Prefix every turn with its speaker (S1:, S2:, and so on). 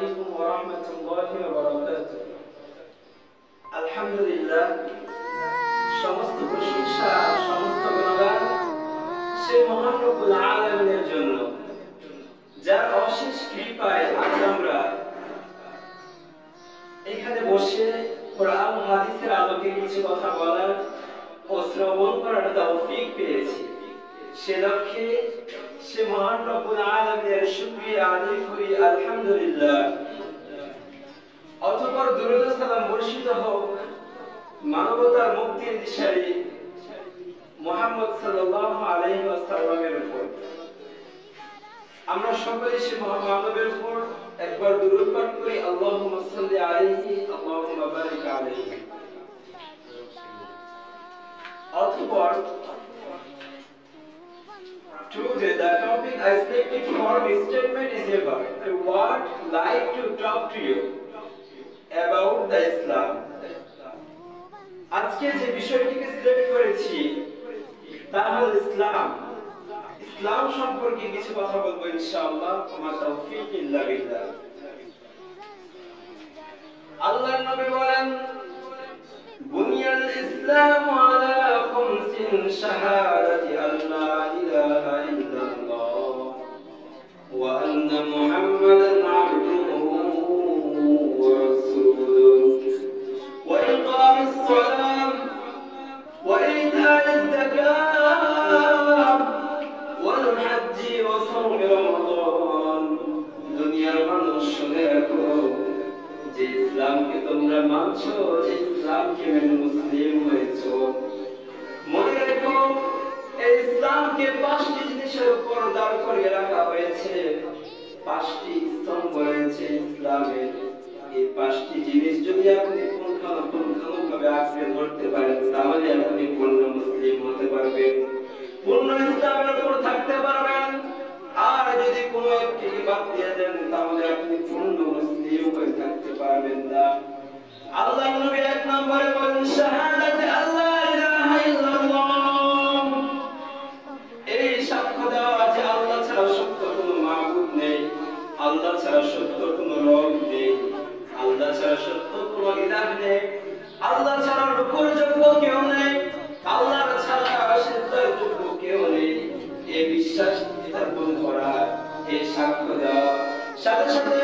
S1: عليكم ورحمة الله وبركاته. الحمد لله সমস্ত প্রশংসা সমস্ত গুণগান সেই মহান রব্বুল আলামিনের জন্য, যার অশেষ কৃপায় আজ আমরা এখানে বসে কোরআন হাদিসের আলোকে কিছু কথা বলার ও শ্রবণ করার তৌফিক পেয়েছি। সে লক্ষ্যে সে মহান রব্বুল আলামিনের শুকরিয়া আদায় করি, আলহামদুলিল্লাহ। অতঃপর দুরূদ ও সালাম বর্ষিত হোক মানবতার মুক্তির দিশারি মুহাম্মদ সাল্লাল্লাহু আলাইহি ওয়াসাল্লামের উপর। আমরা সকলে সে মহামানবের উপর একবার দুরূদ পাঠ করি, আল্লাহুম্মা সাল্লি আলাইহি আল্লাহুম্মা বারিক আলাইহি। অতঃপর today the topic I selected for this statement is about I would like to talk to you about the Islam. আজকে যে বিষয়টিকে সিলেক্ট করেছি তা হল ইসলাম। ইসলাম সম্পর্কে কিছু কথা বলবো ইনশাআল্লাহ। ওয়া তাওফীক ইল্লা বিল্লাহ। আল্লাহর নবী বলেন, বুনিয়াল ইসলামু আলা খামসিন শাহাদাতি আল্লা ইলাহা ইল্লাল্লাহ ওয়া আন্না মুহাম্মাদান আবদুহু ওয়া রাসূলুহু ওয়া ইকামিস সালাম ওয়া ইতা'iজ যাকাত ওয়াল হজ্জি ওয়া সাওমি রমাদান। দুনিয়ার মানুষ শুনে রাখো, যে ইসলামকে তোমরা মানছো, যে ইসলামকে মেনে মুসলিম হয়েছো, মনে রেখো এই ইসলামকে 5টি জিনিসের উপর দাঁড় করিয়ে রাখা হয়েছে। 5টি স্তম্ভ রয়েছে ইসলামের। এই 5টি জিনিস যদি আপনি পুঙ্খানুপুঙ্খভাবে আঁকড়ে ধরতে পারেন, তাহলে আপনি পূর্ণ মুসলিম হতে পারবেন, পূর্ণ ইসলামের উপর থাকতে পারবেন। আর যদি কোনো একটি বাদ দিয়ে দেন, তাহলে আপনি পূর্ণ মুসলিম হয়ে থাকতে পারবেন না। আল্লাহর নবী 1 নম্বরে বলেন, শাহাদাতে আল্লা ইলাহা ইল্লাল্লাহ। এই সাক্ষ্য দেওয়া যে আল্লাহ ছাড়া সত্য কোনো মাবুদ নেই, আল্লাহ ছাড়া সত্য কোনো রব নেই, আল্লাহ ছাড়া সত্য কোনো ইলাহ নেই, আল্লাহ ছাড়া রুকুর যোগ্য কেউ নেই, আল্লাহ ছাড়া সিজদার যোগ্য কেউ নেই। এই বিশ্বাস স্থাপন করা, এই সাক্ষ্য দেওয়া, সাথে সাথে